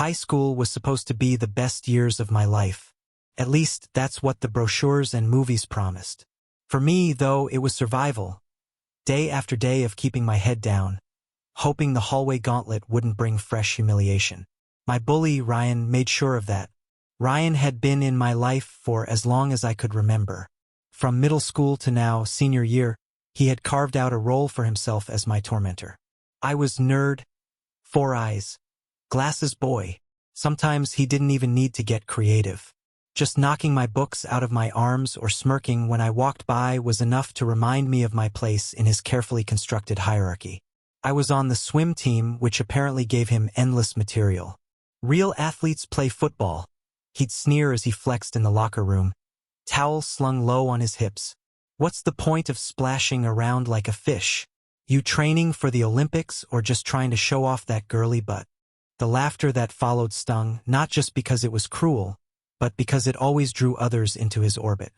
High school was supposed to be the best years of my life. At least, that's what the brochures and movies promised. For me, though, it was survival. Day after day of keeping my head down, hoping the hallway gauntlet wouldn't bring fresh humiliation. My bully, Ryan, made sure of that. Ryan had been in my life for as long as I could remember. From middle school to now, senior year, he had carved out a role for himself as my tormentor. I was nerd, 4 eyes, glasses boy. Sometimes he didn't even need to get creative. Just knocking my books out of my arms or smirking when I walked by was enough to remind me of my place in his carefully constructed hierarchy. I was on the swim team, which apparently gave him endless material. Real athletes play football. He'd sneer as he flexed in the locker room, towel slung low on his hips. What's the point of splashing around like a fish? You training for the Olympics or just trying to show off that girly butt? The laughter that followed stung, not just because it was cruel, but because it always drew others into his orbit.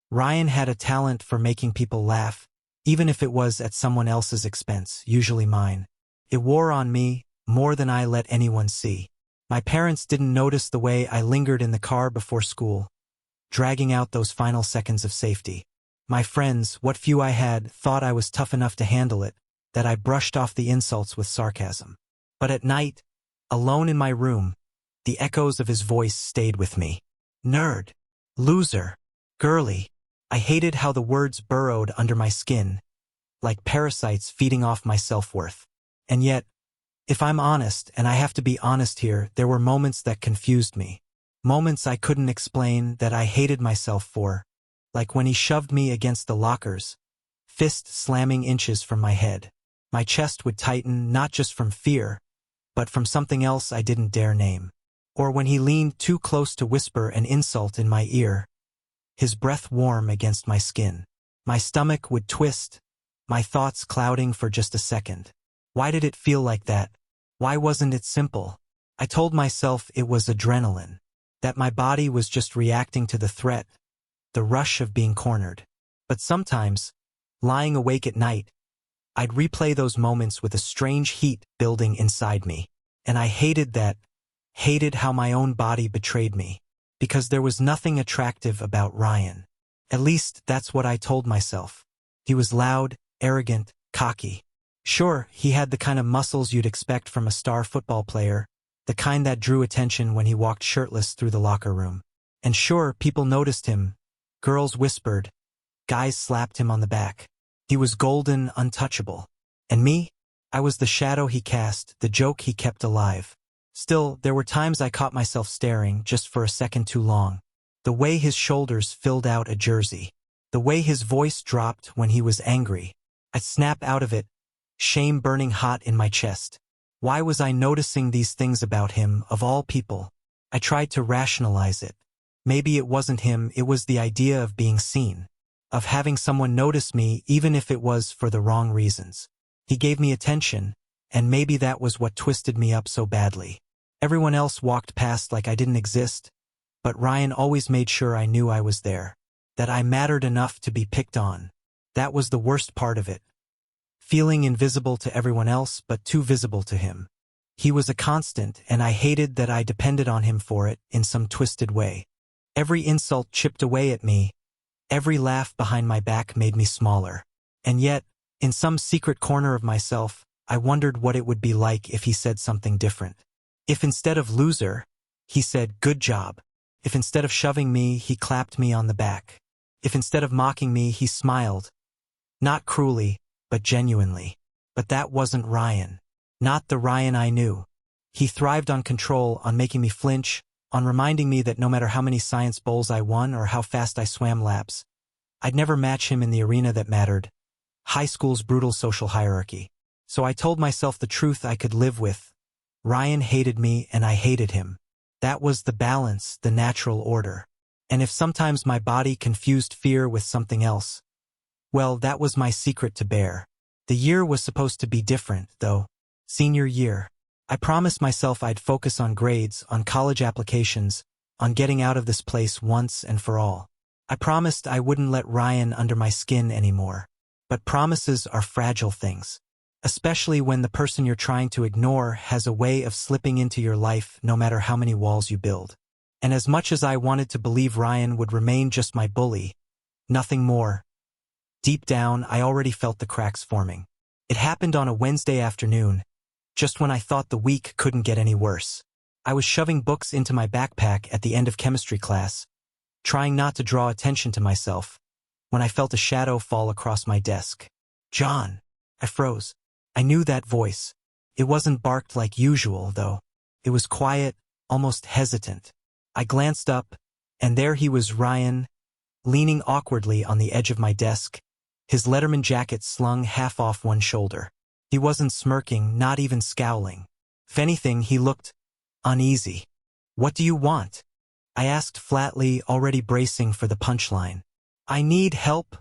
Ryan had a talent for making people laugh, even if it was at someone else's expense, usually mine. It wore on me more than I let anyone see. My parents didn't notice the way I lingered in the car before school, dragging out those final seconds of safety. My friends, what few I had, thought I was tough enough to handle it, that I brushed off the insults with sarcasm. But at night, alone in my room, the echoes of his voice stayed with me. Nerd, loser, girly. I hated how the words burrowed under my skin, like parasites feeding off my self-worth. And yet, if I'm honest, and I have to be honest here, there were moments that confused me. Moments I couldn't explain that I hated myself for, like when he shoved me against the lockers, fist slamming inches from my head. My chest would tighten not just from fear, but from something else I didn't dare name. Or when he leaned too close to whisper an insult in my ear, his breath warm against my skin. My stomach would twist, my thoughts clouding for just a second. Why did it feel like that? Why wasn't it simple? I told myself it was adrenaline, that my body was just reacting to the threat, the rush of being cornered. But sometimes, lying awake at night, I'd replay those moments with a strange heat building inside me. And I hated that, hated how my own body betrayed me. Because there was nothing attractive about Ryan. At least, that's what I told myself. He was loud, arrogant, cocky. Sure, he had the kind of muscles you'd expect from a star football player, the kind that drew attention when he walked shirtless through the locker room. And sure, people noticed him. Girls whispered. Guys slapped him on the back. He was golden, untouchable. And me? I was the shadow he cast, the joke he kept alive. Still, there were times I caught myself staring just for a second too long. The way his shoulders filled out a jersey. The way his voice dropped when he was angry. I'd snap out of it, shame burning hot in my chest. Why was I noticing these things about him, of all people? I tried to rationalize it. Maybe it wasn't him, it was the idea of being seen. Of having someone notice me, even if it was for the wrong reasons. He gave me attention, and maybe that was what twisted me up so badly. Everyone else walked past like I didn't exist, but Ryan always made sure I knew I was there. That I mattered enough to be picked on. That was the worst part of it. Feeling invisible to everyone else, but too visible to him. He was a constant, and I hated that I depended on him for it, in some twisted way. Every insult chipped away at me. Every laugh behind my back made me smaller. And yet, in some secret corner of myself, I wondered what it would be like if he said something different. If instead of loser, he said good job. If instead of shoving me, he clapped me on the back. If instead of mocking me, he smiled. Not cruelly, but genuinely. But that wasn't Ryan. Not the Ryan I knew. He thrived on control, on making me flinch, on reminding me that no matter how many science bowls I won or how fast I swam laps, I'd never match him in the arena that mattered. High school's brutal social hierarchy. So I told myself the truth I could live with. Ryan hated me and I hated him. That was the balance, the natural order. And if sometimes my body confused fear with something else, well, that was my secret to bear. The year was supposed to be different, though. Senior year. I promised myself I'd focus on grades, on college applications, on getting out of this place once and for all. I promised I wouldn't let Ryan under my skin anymore. But promises are fragile things. especially when the person you're trying to ignore has a way of slipping into your life no matter how many walls you build. And as much as I wanted to believe Ryan would remain just my bully, nothing more, deep down I already felt the cracks forming. It happened on a Wednesday afternoon, just when I thought the week couldn't get any worse. I was shoving books into my backpack at the end of chemistry class, trying not to draw attention to myself, when I felt a shadow fall across my desk. "John." I froze. I knew that voice. It wasn't barked like usual, though. It was quiet, almost hesitant. I glanced up, and there he was, Ryan, leaning awkwardly on the edge of my desk, his Letterman jacket slung half off one shoulder. He wasn't smirking, not even scowling. If anything, he looked uneasy. "What do you want?" I asked flatly, already bracing for the punchline. "I need help,"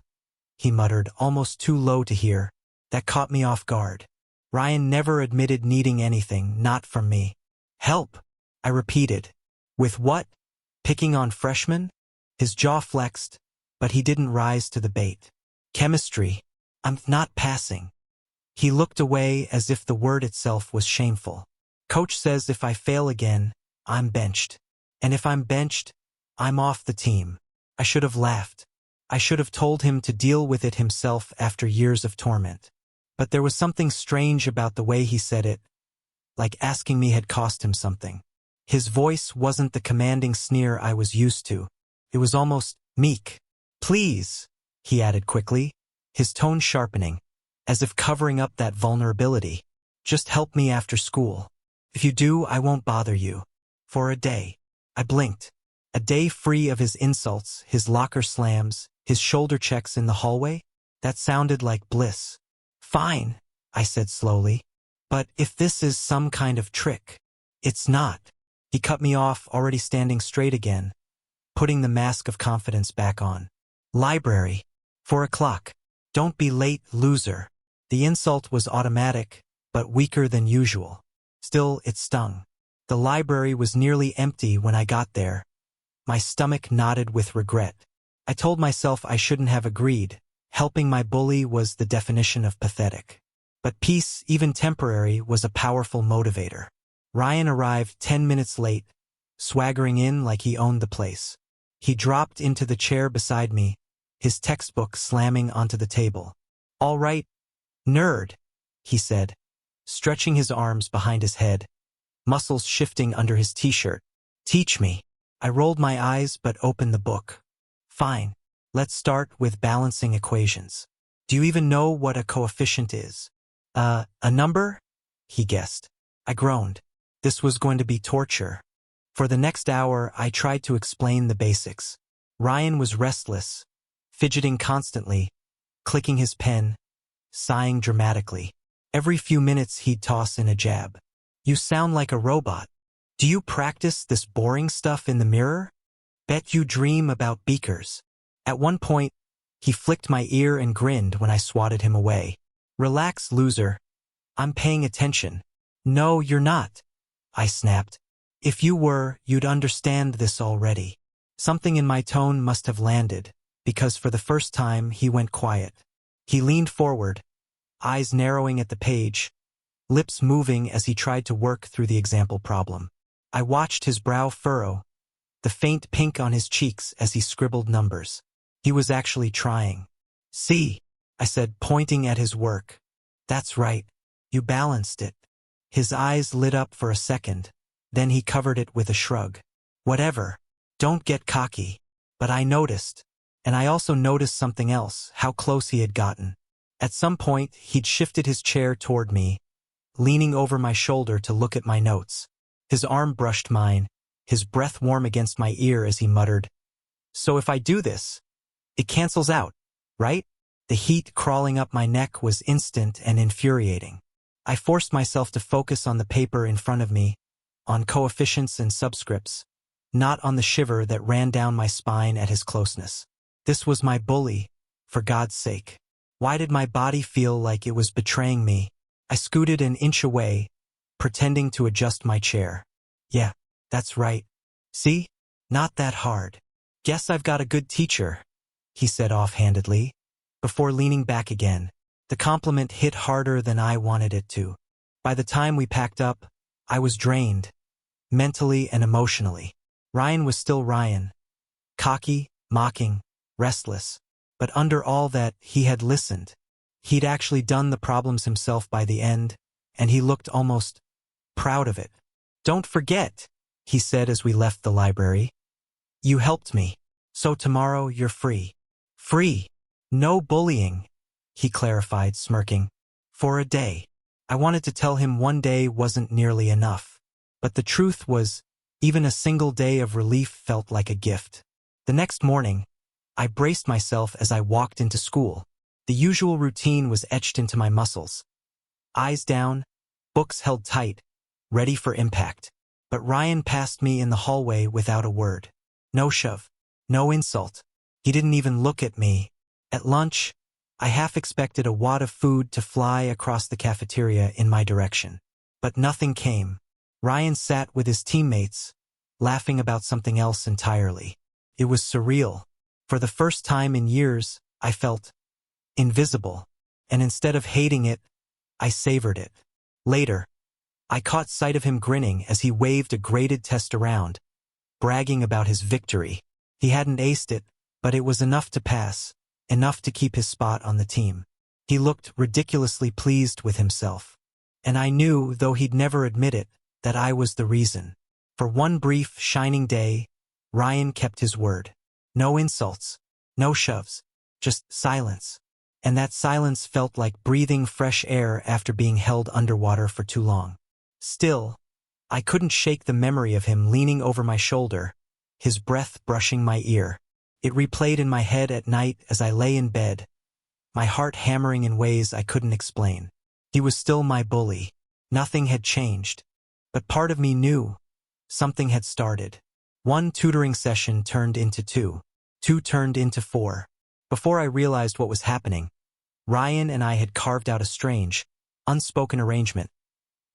he muttered, almost too low to hear. That caught me off guard. Ryan never admitted needing anything, not from me. "Help," I repeated. "With what? Picking on freshmen?" His jaw flexed, but he didn't rise to the bait. "Chemistry. I'm not passing." He looked away as if the word itself was shameful. "Coach says if I fail again, I'm benched. And if I'm benched, I'm off the team." I should have laughed. I should have told him to deal with it himself after years of torment. But there was something strange about the way he said it, like asking me had cost him something. His voice wasn't the commanding sneer I was used to. It was almost meek. "Please," he added quickly, his tone sharpening, as if covering up that vulnerability. "Just help me after school. If you do, I won't bother you. For a day." I blinked. A day free of his insults, his locker slams, his shoulder checks in the hallway? That sounded like bliss. "Fine," I said slowly. "But if this is some kind of trick." "It's not." He cut me off, already standing straight again, putting the mask of confidence back on. "Library. 4 o'clock. Don't be late, loser." The insult was automatic, but weaker than usual. Still, it stung. The library was nearly empty when I got there. My stomach knotted with regret. I told myself I shouldn't have agreed. Helping my bully was the definition of pathetic. But peace, even temporary, was a powerful motivator. Ryan arrived 10 minutes late, swaggering in like he owned the place. He dropped into the chair beside me, his textbook slamming onto the table. "All right, nerd," he said, stretching his arms behind his head, muscles shifting under his t-shirt. "Teach me." I rolled my eyes but opened the book. "Fine. Let's start with balancing equations. Do you even know what a coefficient is?" A number?" he guessed. I groaned. This was going to be torture. For the next hour, I tried to explain the basics. Ryan was restless, fidgeting constantly, clicking his pen, sighing dramatically. Every few minutes he'd toss in a jab. "You sound like a robot. Do you practice this boring stuff in the mirror? Bet you dream about beakers." At one point, he flicked my ear and grinned when I swatted him away. "Relax, loser. I'm paying attention." "No, you're not," I snapped. "If you were, you'd understand this already." Something in my tone must have landed, because for the first time he went quiet. He leaned forward, eyes narrowing at the page, lips moving as he tried to work through the example problem. I watched his brow furrow, the faint pink on his cheeks as he scribbled numbers. He was actually trying. "See," I said, pointing at his work. "That's right. You balanced it." His eyes lit up for a second, then he covered it with a shrug. "Whatever. Don't get cocky." But I noticed, and I also noticed something else, how close he had gotten. At some point, he'd shifted his chair toward me, leaning over my shoulder to look at my notes. His arm brushed mine, his breath warm against my ear as he muttered, "So if I do this, it cancels out, right?" The heat crawling up my neck was instant and infuriating. I forced myself to focus on the paper in front of me, on coefficients and subscripts, not on the shiver that ran down my spine at his closeness. This was my bully, for God's sake. Why did my body feel like it was betraying me? I scooted an inch away, pretending to adjust my chair. "Yeah, that's right. See? Not that hard. Guess I've got a good teacher," he said offhandedly, before leaning back again. The compliment hit harder than I wanted it to. By the time we packed up, I was drained, mentally and emotionally. Ryan was still Ryan, cocky, mocking, restless. But under all that, he had listened. He'd actually done the problems himself by the end, and he looked almost proud of it. "Don't forget," he said as we left the library. "You helped me. So tomorrow you're free." "Free. No bullying," he clarified, smirking. "For a day." I wanted to tell him one day wasn't nearly enough. But the truth was, even a single day of relief felt like a gift. The next morning, I braced myself as I walked into school. The usual routine was etched into my muscles. Eyes down, books held tight, ready for impact. But Ryan passed me in the hallway without a word. No shove, no insult. He didn't even look at me. At lunch, I half expected a wad of food to fly across the cafeteria in my direction. But nothing came. Ryan sat with his teammates, laughing about something else entirely. It was surreal. For the first time in years, I felt invisible. And instead of hating it, I savored it. Later, I caught sight of him grinning as he waved a graded test around, bragging about his victory. He hadn't aced it, but it was enough to pass, enough to keep his spot on the team. He looked ridiculously pleased with himself. And I knew, though he'd never admit it, that I was the reason. For one brief, shining day, Ryan kept his word. No insults, no shoves, just silence. And that silence felt like breathing fresh air after being held underwater for too long. Still, I couldn't shake the memory of him leaning over my shoulder, his breath brushing my ear. It replayed in my head at night as I lay in bed, my heart hammering in ways I couldn't explain. He was still my bully. Nothing had changed. But part of me knew something had started. One tutoring session turned into two. Two turned into four. Before I realized what was happening, Ryan and I had carved out a strange, unspoken arrangement.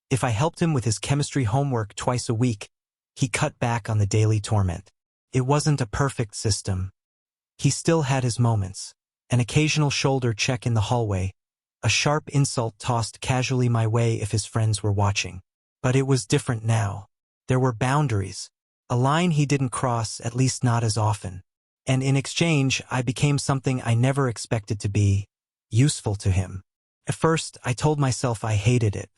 If I helped him with his chemistry homework twice a week, he cut back on the daily torment. It wasn't a perfect system. He still had his moments. An occasional shoulder check in the hallway, a sharp insult tossed casually my way if his friends were watching. But it was different now. There were boundaries, a line he didn't cross, at least not as often. And in exchange, I became something I never expected to be, useful to him. At first, I told myself I hated it,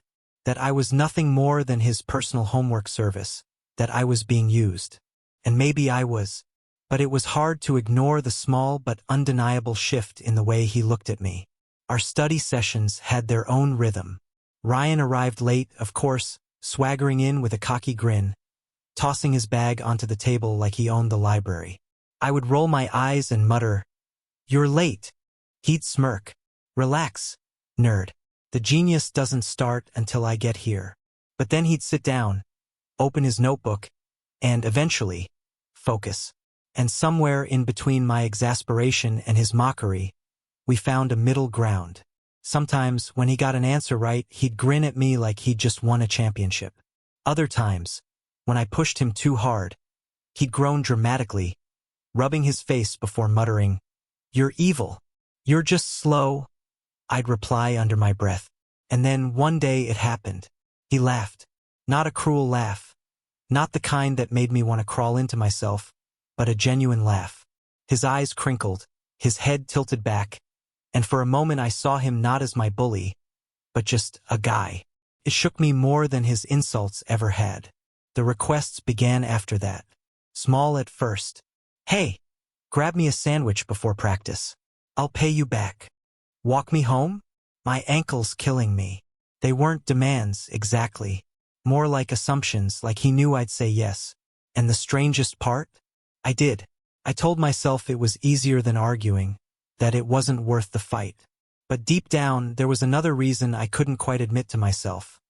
that I was nothing more than his personal homework service, that I was being used. And maybe I was. But it was hard to ignore the small but undeniable shift in the way he looked at me. Our study sessions had their own rhythm. Ryan arrived late, of course, swaggering in with a cocky grin, tossing his bag onto the table like he owned the library. I would roll my eyes and mutter, "You're late." He'd smirk, "Relax, nerd. The genius doesn't start until I get here." But then he'd sit down, open his notebook, and eventually, focus. And somewhere in between my exasperation and his mockery, we found a middle ground. Sometimes, when he got an answer right, he'd grin at me like he'd just won a championship. Other times, when I pushed him too hard, he'd groan dramatically, rubbing his face before muttering, "You're evil. You're just slow." I'd reply under my breath. And then one day it happened. He laughed. Not a cruel laugh. Not the kind that made me want to crawl into myself, but a genuine laugh. His eyes crinkled, his head tilted back, and for a moment I saw him not as my bully, but just a guy. It shook me more than his insults ever had. The requests began after that. Small at first. "Hey, grab me a sandwich before practice. I'll pay you back. Walk me home?" My ankles killing me. They weren't demands, exactly. More like assumptions, like he knew I'd say yes. And the strangest part? I did. I told myself it was easier than arguing, that it wasn't worth the fight. But deep down, there was another reason I couldn't quite admit to myself.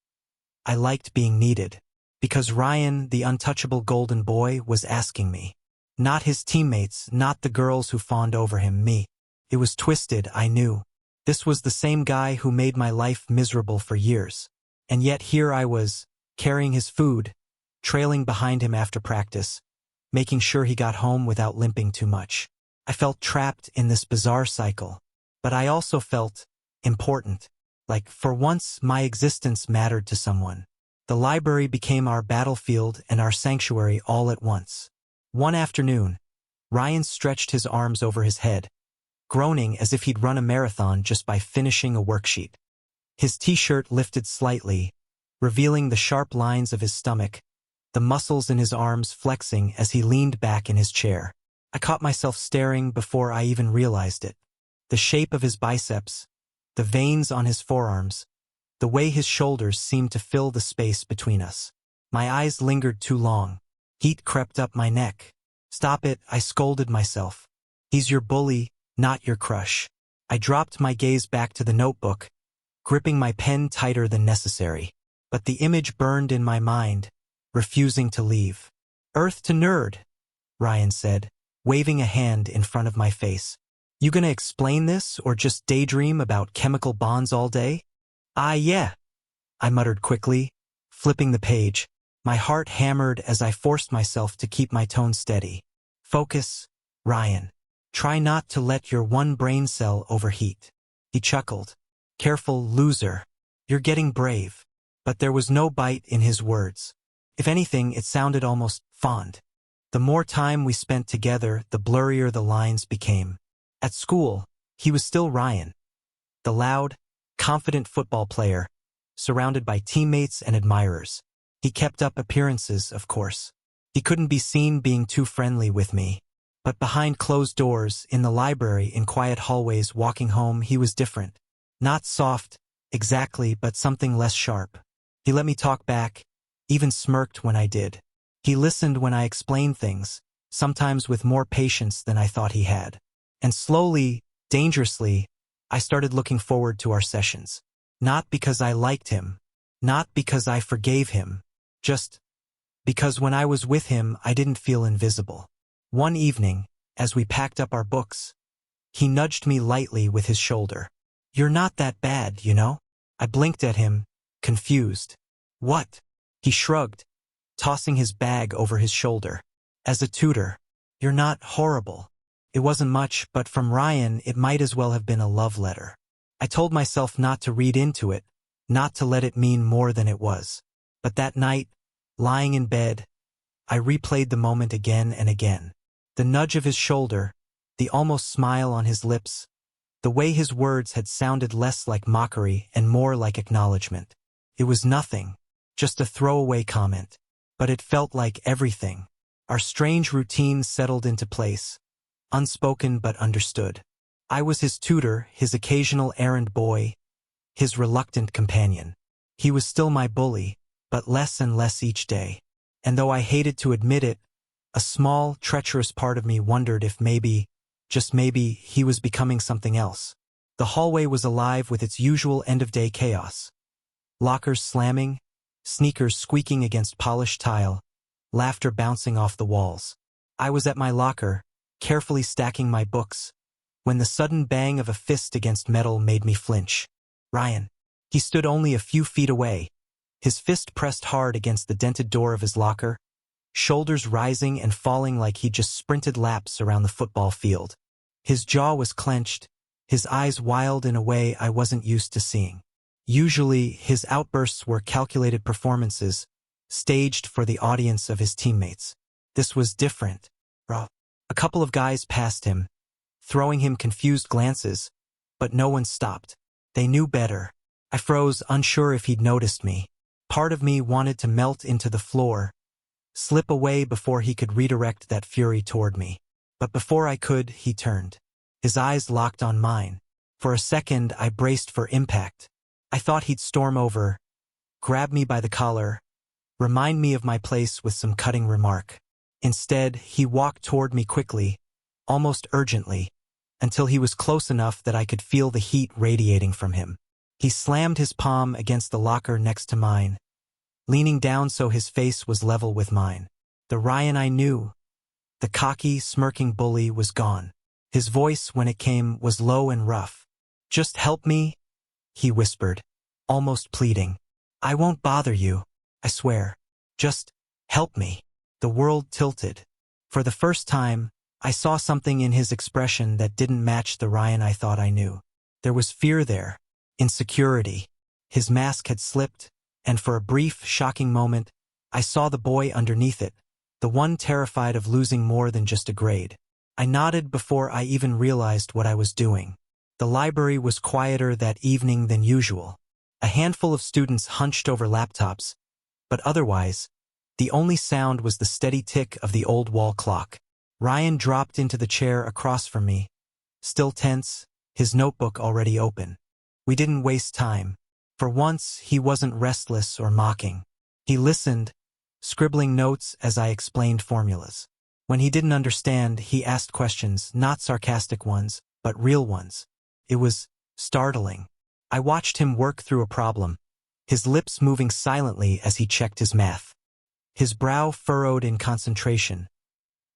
I liked being needed. Because Ryan, the untouchable golden boy, was asking me. Not his teammates, not the girls who fawned over him, me. It was twisted, I knew. This was the same guy who made my life miserable for years. And yet here I was, carrying his food, trailing behind him after practice, making sure he got home without limping too much. I felt trapped in this bizarre cycle. But I also felt important. Like, for once, my existence mattered to someone. The library became our battlefield and our sanctuary all at once. One afternoon, Ryan stretched his arms over his head, groaning as if he'd run a marathon just by finishing a worksheet. His t-shirt lifted slightly, revealing the sharp lines of his stomach, the muscles in his arms flexing as he leaned back in his chair. I caught myself staring before I even realized it. The shape of his biceps, the veins on his forearms, the way his shoulders seemed to fill the space between us. My eyes lingered too long. Heat crept up my neck. "Stop it," I scolded myself. "He's your bully, not your crush." I dropped my gaze back to the notebook, gripping my pen tighter than necessary. But the image burned in my mind, refusing to leave. "Earth to nerd," Ryan said, waving a hand in front of my face. "You gonna explain this or just daydream about chemical bonds all day?" Yeah," I muttered quickly, flipping the page. My heart hammered as I forced myself to keep my tone steady. "Focus, Ryan. Try not to let your one brain cell overheat." He chuckled. "Careful, loser. You're getting brave." But there was no bite in his words. If anything, it sounded almost fond. The more time we spent together, the blurrier the lines became. At school, he was still Ryan, the loud, confident football player, surrounded by teammates and admirers. He kept up appearances, of course. He couldn't be seen being too friendly with me. But behind closed doors, in the library, in quiet hallways, walking home, he was different. Not soft, exactly, but something less sharp. He let me talk back, even smirked when I did. He listened when I explained things, sometimes with more patience than I thought he had. And slowly, dangerously, I started looking forward to our sessions. Not because I liked him, not because I forgave him, just because when I was with him, I didn't feel invisible. One evening, as we packed up our books, he nudged me lightly with his shoulder. "You're not that bad, you know?" I blinked at him, confused. "What?" He shrugged, tossing his bag over his shoulder. "As a tutor, you're not horrible." It wasn't much, but from Ryan it might as well have been a love letter. I told myself not to read into it, not to let it mean more than it was. But that night, lying in bed, I replayed the moment again and again. The nudge of his shoulder, the almost smile on his lips, the way his words had sounded less like mockery and more like acknowledgement. It was nothing, just a throwaway comment. But it felt like everything. Our strange routine settled into place, unspoken but understood. I was his tutor, his occasional errand boy, his reluctant companion. He was still my bully, but less and less each day. And though I hated to admit it, a small, treacherous part of me wondered if maybe, just maybe, he was becoming something else. The hallway was alive with its usual end-of-day chaos. Lockers slamming, sneakers squeaking against polished tile, laughter bouncing off the walls. I was at my locker, carefully stacking my books, when the sudden bang of a fist against metal made me flinch. Ryan. He stood only a few feet away, his fist pressed hard against the dented door of his locker, shoulders rising and falling like he'd just sprinted laps around the football field. His jaw was clenched, his eyes wild in a way I wasn't used to seeing. Usually, his outbursts were calculated performances, staged for the audience of his teammates. This was different. A couple of guys passed him, throwing him confused glances, but no one stopped. They knew better. I froze, unsure if he'd noticed me. Part of me wanted to melt into the floor, slip away before he could redirect that fury toward me. But before I could, he turned. His eyes locked on mine. For a second, I braced for impact. I thought he'd storm over, grab me by the collar, remind me of my place with some cutting remark. Instead, he walked toward me quickly, almost urgently, until he was close enough that I could feel the heat radiating from him. He slammed his palm against the locker next to mine, leaning down so his face was level with mine. The Ryan I knew, the cocky, smirking bully, was gone. His voice, when it came, was low and rough. "Just help me," he whispered, almost pleading. "I won't bother you, I swear. Just help me." The world tilted. For the first time, I saw something in his expression that didn't match the Ryan I thought I knew. There was fear there, insecurity. His mask had slipped, and for a brief, shocking moment, I saw the boy underneath it, the one terrified of losing more than just a grade. I nodded before I even realized what I was doing. The library was quieter that evening than usual. A handful of students hunched over laptops, but otherwise, the only sound was the steady tick of the old wall clock. Ryan dropped into the chair across from me, still tense, his notebook already open. We didn't waste time. For once, he wasn't restless or mocking. He listened, scribbling notes as I explained formulas. When he didn't understand, he asked questions, not sarcastic ones, but real ones. It was startling. I watched him work through a problem, his lips moving silently as he checked his math. His brow furrowed in concentration,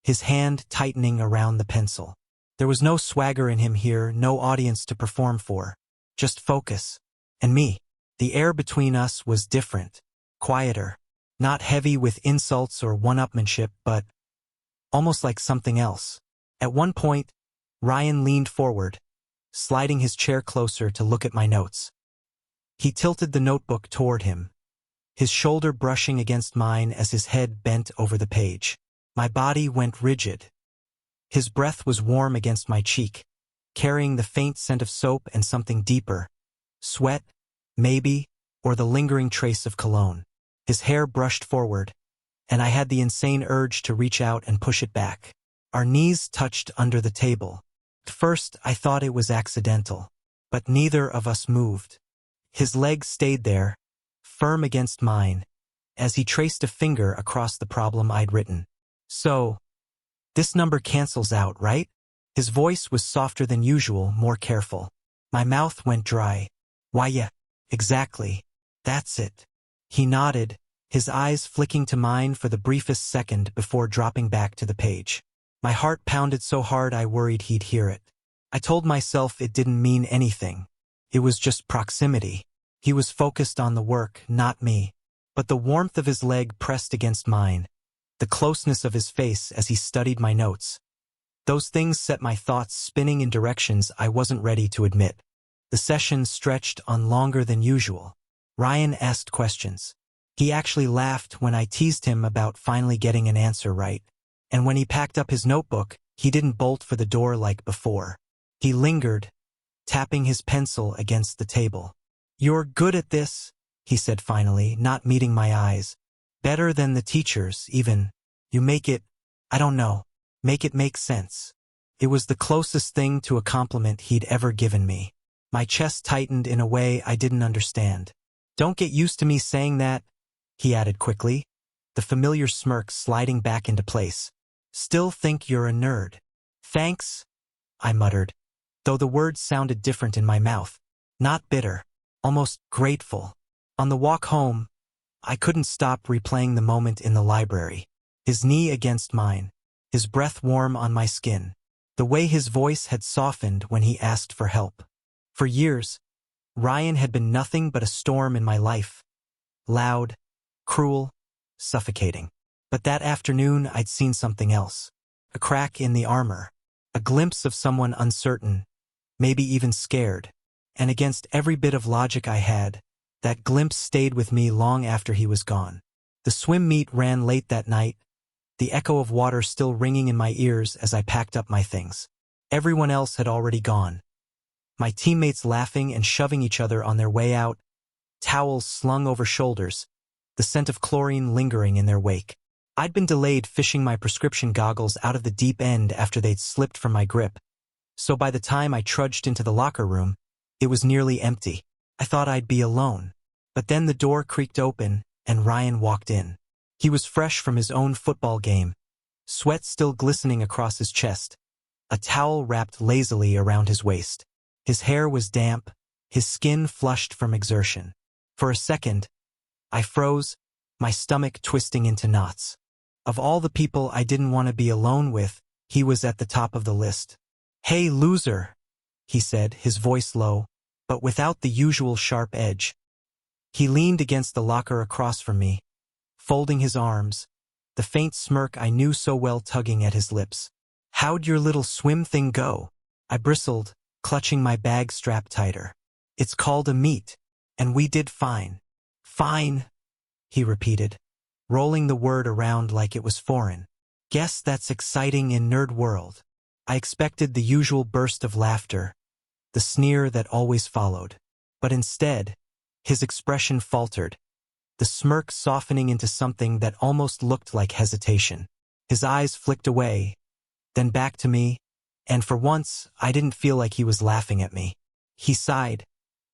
his hand tightening around the pencil. There was no swagger in him here, no audience to perform for. Just focus. And me. The air between us was different, quieter, not heavy with insults or one-upmanship, but almost like something else. At one point, Ryan leaned forward, sliding his chair closer to look at my notes. He tilted the notebook toward him, his shoulder brushing against mine as his head bent over the page. My body went rigid. His breath was warm against my cheek, carrying the faint scent of soap and something deeper. Sweat, maybe, or the lingering trace of cologne. His hair brushed forward, and I had the insane urge to reach out and push it back. Our knees touched under the table. At first, I thought it was accidental, but neither of us moved. His legs stayed there, firm against mine, as he traced a finger across the problem I'd written. So, this number cancels out, right? His voice was softer than usual, more careful. My mouth went dry. Why, yeah, exactly. That's it. He nodded, his eyes flicking to mine for the briefest second before dropping back to the page. My heart pounded so hard I worried he'd hear it. I told myself it didn't mean anything. It was just proximity. He was focused on the work, not me. But the warmth of his leg pressed against mine, the closeness of his face as he studied my notes. Those things set my thoughts spinning in directions I wasn't ready to admit. The session stretched on longer than usual. Ryan asked questions. He actually laughed when I teased him about finally getting an answer right. And when he packed up his notebook, he didn't bolt for the door like before. He lingered, tapping his pencil against the table. "You're good at this," he said finally, not meeting my eyes. "Better than the teachers, even. You make it, I don't know, make it make sense." It was the closest thing to a compliment he'd ever given me. My chest tightened in a way I didn't understand. "Don't get used to me saying that," he added quickly, the familiar smirk sliding back into place. "Still think you're a nerd." "Thanks," I muttered, though the words sounded different in my mouth. Not bitter, almost grateful. On the walk home, I couldn't stop replaying the moment in the library. His knee against mine, his breath warm on my skin, the way his voice had softened when he asked for help. For years, Ryan had been nothing but a storm in my life. Loud, cruel, suffocating. But that afternoon I'd seen something else. A crack in the armor. A glimpse of someone uncertain, maybe even scared. And against every bit of logic I had, that glimpse stayed with me long after he was gone. The swim meet ran late that night, the echo of water still ringing in my ears as I packed up my things. Everyone else had already gone. My teammates laughing and shoving each other on their way out, towels slung over shoulders, the scent of chlorine lingering in their wake. I'd been delayed fishing my prescription goggles out of the deep end after they'd slipped from my grip, so by the time I trudged into the locker room, it was nearly empty. I thought I'd be alone. But then the door creaked open, and Ryan walked in. He was fresh from his own football game, sweat still glistening across his chest, a towel wrapped lazily around his waist. His hair was damp, his skin flushed from exertion. For a second, I froze, my stomach twisting into knots. Of all the people I didn't want to be alone with, he was at the top of the list. "Hey, loser," he said, his voice low, but without the usual sharp edge. He leaned against the locker across from me, folding his arms, the faint smirk I knew so well tugging at his lips. "How'd your little swim thing go?" I bristled, clutching my bag strap tighter. It's called a meet. And we did fine. Fine, he repeated, rolling the word around like it was foreign. Guess that's exciting in nerd world. I expected the usual burst of laughter, the sneer that always followed. But instead, his expression faltered, the smirk softening into something that almost looked like hesitation. His eyes flicked away, then back to me, and for once, I didn't feel like he was laughing at me. He sighed,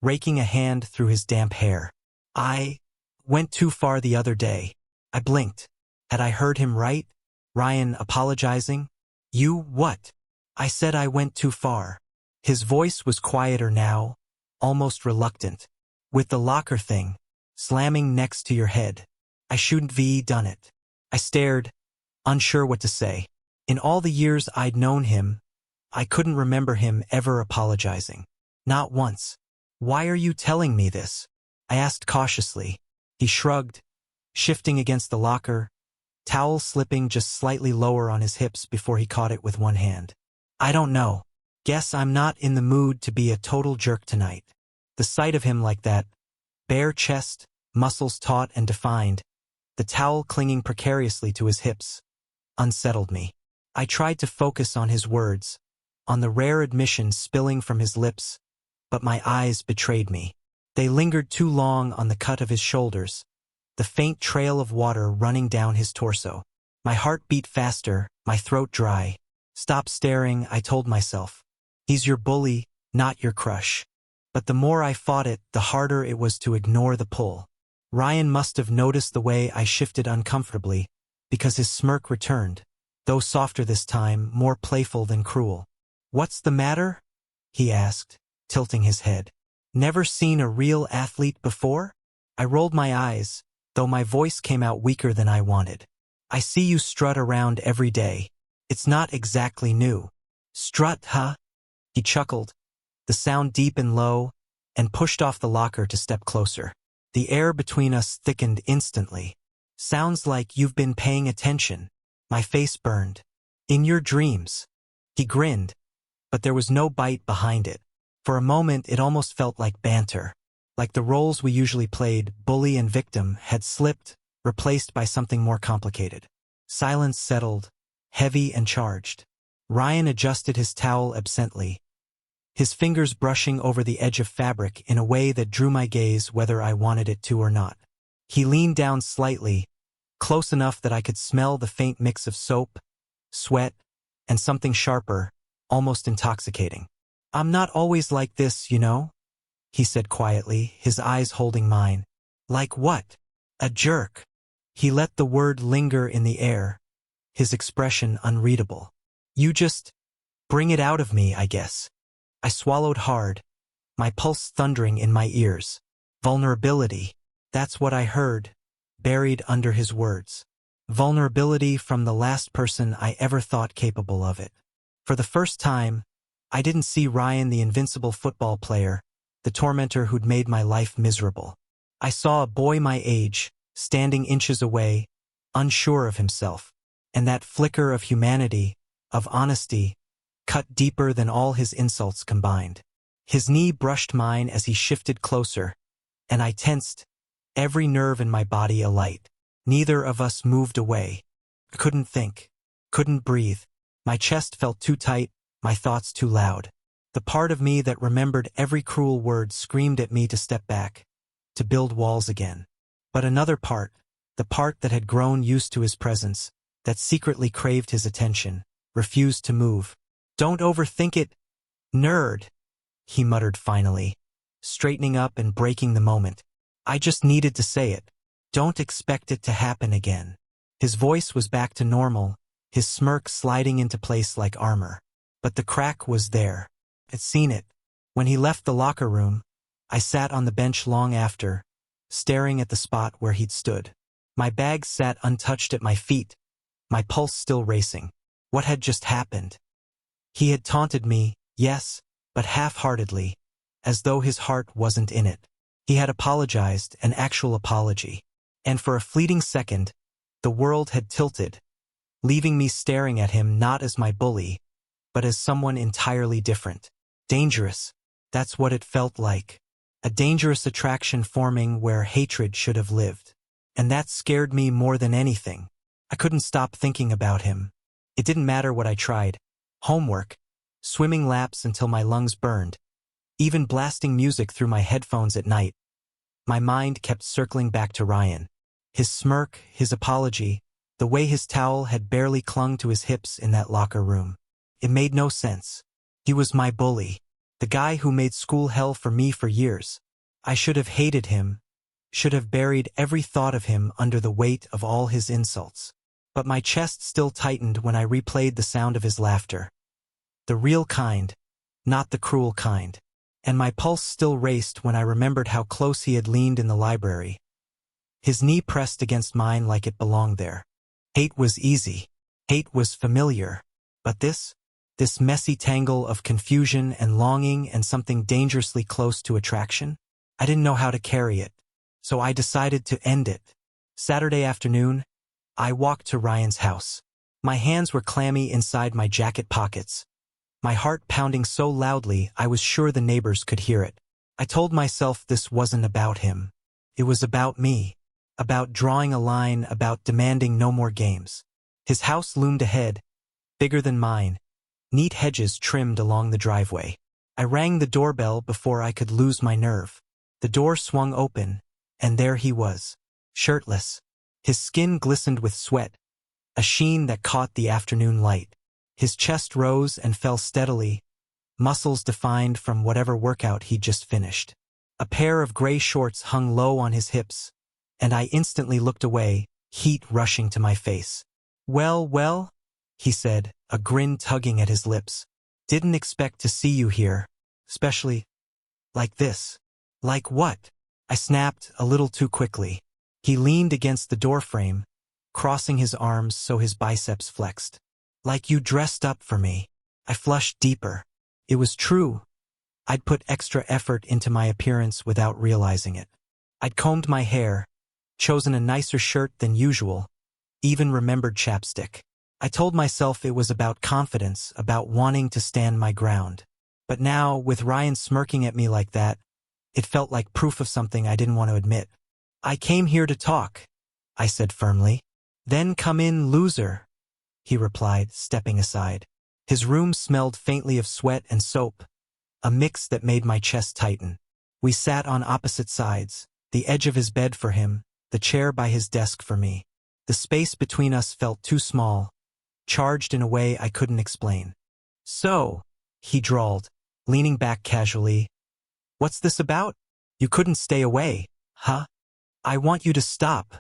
raking a hand through his damp hair. I went too far the other day. I blinked. Had I heard him right? Ryan apologizing? You what? I said I went too far. His voice was quieter now, almost reluctant. With the locker thing, slamming next to your head. I shouldn't have done it. I stared, unsure what to say. In all the years I'd known him, I couldn't remember him ever apologizing. Not once. Why are you telling me this? I asked cautiously. He shrugged, shifting against the locker, towel slipping just slightly lower on his hips before he caught it with one hand. I don't know. Guess I'm not in the mood to be a total jerk tonight. The sight of him like that, bare chest, muscles taut and defined, the towel clinging precariously to his hips, unsettled me. I tried to focus on his words, on the rare admission spilling from his lips, but my eyes betrayed me. They lingered too long on the cut of his shoulders, the faint trail of water running down his torso. My heart beat faster, my throat dry. Stop staring, I told myself. He's your bully, not your crush. But the more I fought it, the harder it was to ignore the pull. Ryan must have noticed the way I shifted uncomfortably, because his smirk returned, though softer this time, more playful than cruel. What's the matter? He asked, tilting his head. Never seen a real athlete before? I rolled my eyes, though my voice came out weaker than I wanted. I see you strut around every day. It's not exactly new. Strut, huh? He chuckled, the sound deep and low, and pushed off the locker to step closer. The air between us thickened instantly. Sounds like you've been paying attention. My face burned. In your dreams. He grinned, but there was no bite behind it. For a moment it almost felt like banter. Like the roles we usually played, bully and victim, had slipped, replaced by something more complicated. Silence settled, heavy and charged. Ryan adjusted his towel absently, his fingers brushing over the edge of fabric in a way that drew my gaze whether I wanted it to or not. He leaned down slightly, close enough that I could smell the faint mix of soap, sweat, and something sharper, almost intoxicating. I'm not always like this, you know, he said quietly, his eyes holding mine. Like what? A jerk. He let the word linger in the air, his expression unreadable. You just bring it out of me, I guess. I swallowed hard, my pulse thundering in my ears. Vulnerability. That's what I heard, buried under his words. Vulnerability from the last person I ever thought capable of it. For the first time, I didn't see Ryan the invincible football player, the tormentor who'd made my life miserable. I saw a boy my age, standing inches away, unsure of himself, and that flicker of humanity, of honesty, cut deeper than all his insults combined. His knee brushed mine as he shifted closer, and I tensed, every nerve in my body alight. Neither of us moved away. I couldn't think, couldn't breathe. My chest felt too tight, my thoughts too loud. The part of me that remembered every cruel word screamed at me to step back, to build walls again. But another part, the part that had grown used to his presence, that secretly craved his attention, refused to move. Don't overthink it, nerd, he muttered finally, straightening up and breaking the moment. I just needed to say it. Don't expect it to happen again. His voice was back to normal, his smirk sliding into place like armor. But the crack was there. I'd seen it. When he left the locker room, I sat on the bench long after, staring at the spot where he'd stood. My bag sat untouched at my feet, my pulse still racing. What had just happened? He had taunted me, yes, but half-heartedly, as though his heart wasn't in it. He had apologized, an actual apology. And for a fleeting second, the world had tilted, leaving me staring at him not as my bully, but as someone entirely different. Dangerous. That's what it felt like. a dangerous attraction forming where hatred should have lived. And that scared me more than anything. I couldn't stop thinking about him. It didn't matter what I tried. Homework, swimming laps until my lungs burned, even blasting music through my headphones at night. My mind kept circling back to Ryan. His smirk, his apology, the way his towel had barely clung to his hips in that locker room. It made no sense. He was my bully, the guy who made school hell for me for years. I should have hated him, should have buried every thought of him under the weight of all his insults. But my chest still tightened when I replayed the sound of his laughter. The real kind, not the cruel kind. And my pulse still raced when I remembered how close he had leaned in the library. His knee pressed against mine like it belonged there. Hate was easy. Hate was familiar. But this messy tangle of confusion and longing and something dangerously close to attraction, I didn't know how to carry it. So I decided to end it. Saturday afternoon, I walked to Ryan's house. My hands were clammy inside my jacket pockets. My heart pounding so loudly I was sure the neighbors could hear it. I told myself this wasn't about him. It was about me. About drawing a line, about demanding no more games. His house loomed ahead, bigger than mine, neat hedges trimmed along the driveway. I rang the doorbell before I could lose my nerve. The door swung open, and there he was, shirtless. His skin glistened with sweat, a sheen that caught the afternoon light. His chest rose and fell steadily, muscles defined from whatever workout he'd just finished. A pair of gray shorts hung low on his hips, and I instantly looked away, heat rushing to my face. Well, he said, a grin tugging at his lips. Didn't expect to see you here, especially like this. Like what? I snapped a little too quickly. He leaned against the doorframe, crossing his arms so his biceps flexed. Like you dressed up for me. I flushed deeper. It was true. I'd put extra effort into my appearance without realizing it. I'd combed my hair, chosen a nicer shirt than usual, even remembered chapstick. I told myself it was about confidence, about wanting to stand my ground. But now, with Ryan smirking at me like that, it felt like proof of something I didn't want to admit. I came here to talk, I said firmly. Then come in, loser, he replied, stepping aside. His room smelled faintly of sweat and soap, a mix that made my chest tighten. We sat on opposite sides, the edge of his bed for him, the chair by his desk for me. The space between us felt too small, charged in a way I couldn't explain. So, he drawled, leaning back casually. What's this about? You couldn't stay away, huh? I want you to stop,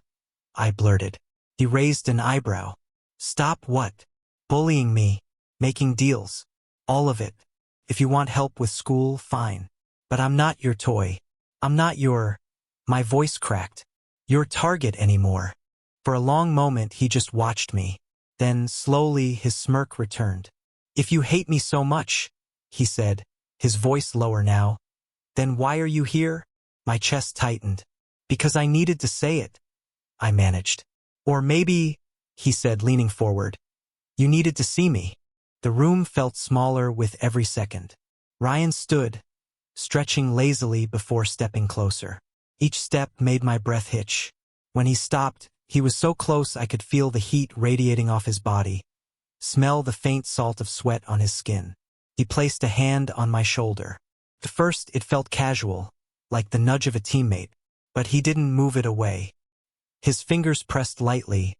I blurted. He raised an eyebrow. Stop what? Bullying me, making deals, all of it. If you want help with school, fine. But I'm not your toy. I'm not your, my voice cracked, your target anymore. For a long moment he just watched me. Then, slowly, his smirk returned. If you hate me so much, he said, his voice lower now, then why are you here? My chest tightened. Because I needed to say it, I managed. Or maybe, he said, leaning forward, you needed to see me. The room felt smaller with every second. Ryan stood, stretching lazily before stepping closer. Each step made my breath hitch. When he stopped, he was so close I could feel the heat radiating off his body, smell the faint salt of sweat on his skin. He placed a hand on my shoulder. At first it felt casual, like the nudge of a teammate, but he didn't move it away. His fingers pressed lightly,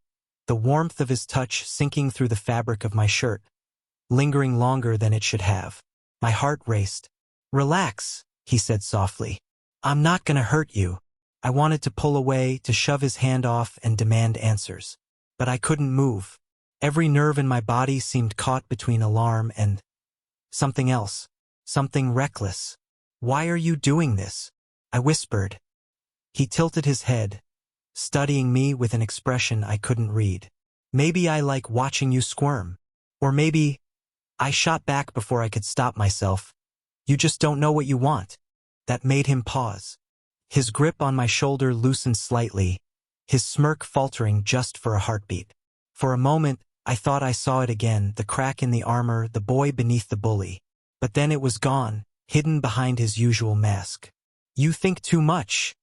the warmth of his touch sinking through the fabric of my shirt, lingering longer than it should have. My heart raced. Relax, he said softly. I'm not gonna hurt you. I wanted to pull away, to shove his hand off and demand answers. But I couldn't move. Every nerve in my body seemed caught between alarm and something else, something reckless. Why are you doing this? I whispered. He tilted his head, studying me with an expression I couldn't read. Maybe I like watching you squirm. Or maybe, I shot back before I could stop myself. You just don't know what you want. That made him pause. His grip on my shoulder loosened slightly, his smirk faltering just for a heartbeat. For a moment, I thought I saw it again, the crack in the armor, the boy beneath the bully. But then it was gone, hidden behind his usual mask. "You think too much,"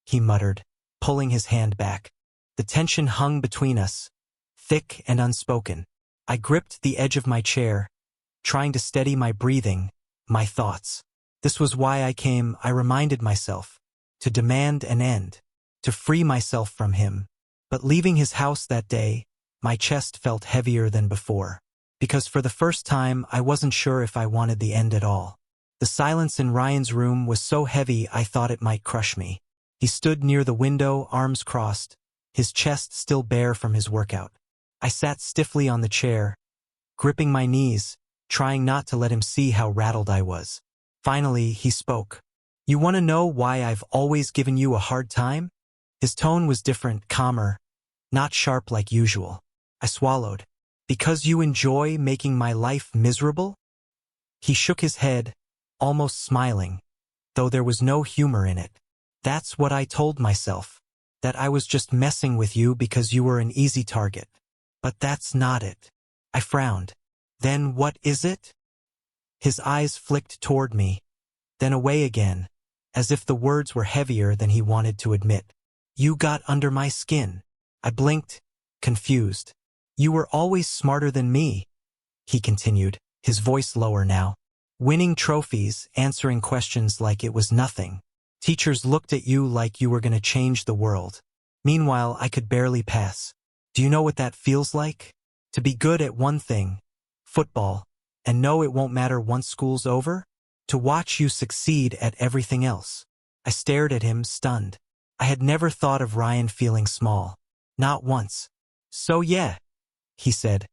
he muttered, pulling his hand back. The tension hung between us, thick and unspoken. I gripped the edge of my chair, trying to steady my breathing, my thoughts. This was why I came, I reminded myself, to demand an end, to free myself from him. But leaving his house that day, my chest felt heavier than before, because for the first time I wasn't sure if I wanted the end at all. The silence in Ryan's room was so heavy I thought it might crush me. He stood near the window, arms crossed, his chest still bare from his workout. I sat stiffly on the chair, gripping my knees, trying not to let him see how rattled I was. Finally, he spoke. "You want to know why I've always given you a hard time?" His tone was different, calmer, not sharp like usual. I swallowed. "Because you enjoy making my life miserable?" He shook his head, almost smiling, though there was no humor in it. "That's what I told myself, that I was just messing with you because you were an easy target. But that's not it." I frowned. "Then what is it?" His eyes flicked toward me, then away again, as if the words were heavier than he wanted to admit. "You got under my skin." I blinked, confused. "You were always smarter than me," he continued, his voice lower now. "Winning trophies, answering questions like it was nothing. Teachers looked at you like you were going to change the world. Meanwhile, I could barely pass. Do you know what that feels like? To be good at one thing, football, and know it won't matter once school's over? To watch you succeed at everything else." I stared at him, stunned. I had never thought of Ryan feeling small. Not once. "So yeah," he said,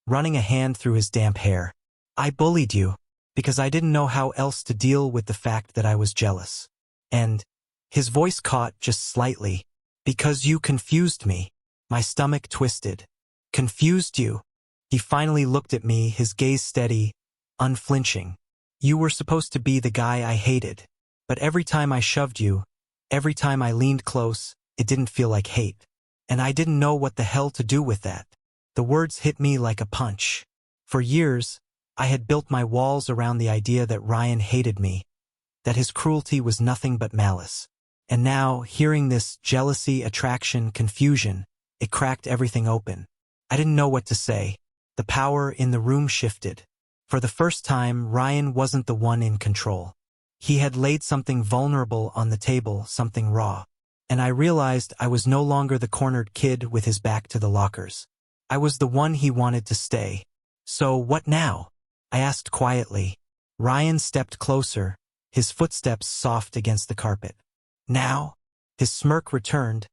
running a hand through his damp hair. "I bullied you, because I didn't know how else to deal with the fact that I was jealous. And," his voice caught just slightly, "because you confused me." My stomach twisted. "Confused you?" He finally looked at me, his gaze steady, unflinching. "You were supposed to be the guy I hated. But every time I shoved you, every time I leaned close, it didn't feel like hate. And I didn't know what the hell to do with that." The words hit me like a punch. For years, I had built my walls around the idea that Ryan hated me, that his cruelty was nothing but malice. And now, hearing this jealousy, attraction, confusion, it cracked everything open. I didn't know what to say. The power in the room shifted. For the first time, Ryan wasn't the one in control. He had laid something vulnerable on the table, something raw. And I realized I was no longer the cornered kid with his back to the lockers. I was the one he wanted to stay. "So what now?" I asked quietly. Ryan stepped closer, his footsteps soft against the carpet. "Now?" His smirk returned,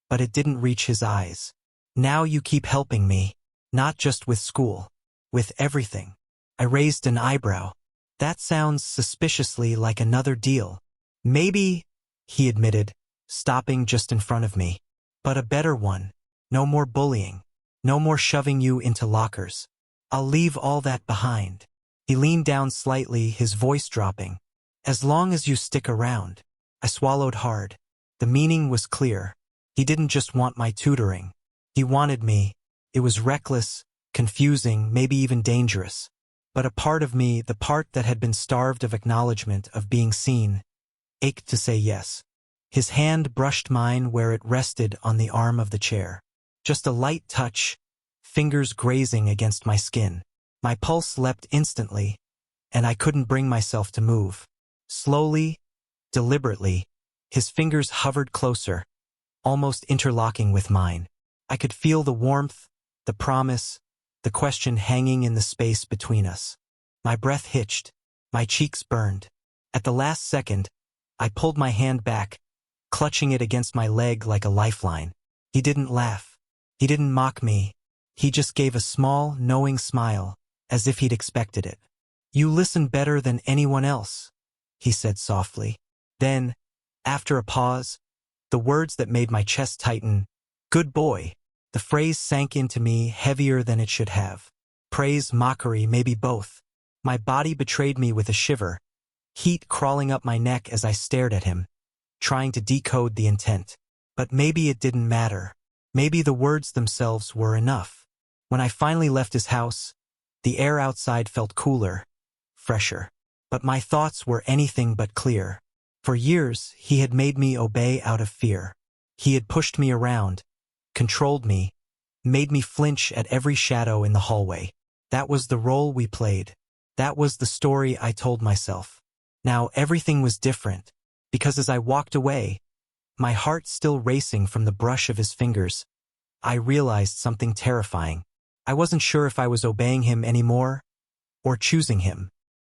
but it didn't reach his eyes. "Now you keep helping me, not just with school, with everything." I raised an eyebrow. "That sounds suspiciously like another deal." "Maybe," he admitted, stopping just in front of me. "But a better one. No more bullying. No more shoving you into lockers. I'll leave all that behind." He leaned down slightly, his voice dropping. "As long as you stick around." I swallowed hard. The meaning was clear. He didn't just want my tutoring. He wanted me. It was reckless, confusing, maybe even dangerous. But a part of me, the part that had been starved of acknowledgement, of being seen, ached to say yes. His hand brushed mine where it rested on the arm of the chair. Just a light touch, fingers grazing against my skin. My pulse leapt instantly, and I couldn't bring myself to move. Slowly, deliberately, his fingers hovered closer, almost interlocking with mine. I could feel the warmth, the promise, the question hanging in the space between us. My breath hitched, my cheeks burned. At the last second, I pulled my hand back, clutching it against my leg like a lifeline. He didn't laugh. He didn't mock me. He just gave a small, knowing smile, as if he'd expected it. "You listen better than anyone else," he said softly. Then, after a pause, the words that made my chest tighten, "Good boy." The phrase sank into me heavier than it should have. Praise, mockery, maybe both. My body betrayed me with a shiver, heat crawling up my neck as I stared at him, trying to decode the intent. But maybe it didn't matter. Maybe the words themselves were enough. When I finally left his house, the air outside felt cooler, fresher. But my thoughts were anything but clear. For years, he had made me obey out of fear. He had pushed me around, controlled me, made me flinch at every shadow in the hallway. That was the role we played. That was the story I told myself. Now everything was different, because as I walked away, my heart still racing from the brush of his fingers, I realized something terrifying. I wasn't sure if I was obeying him anymore, or choosing him.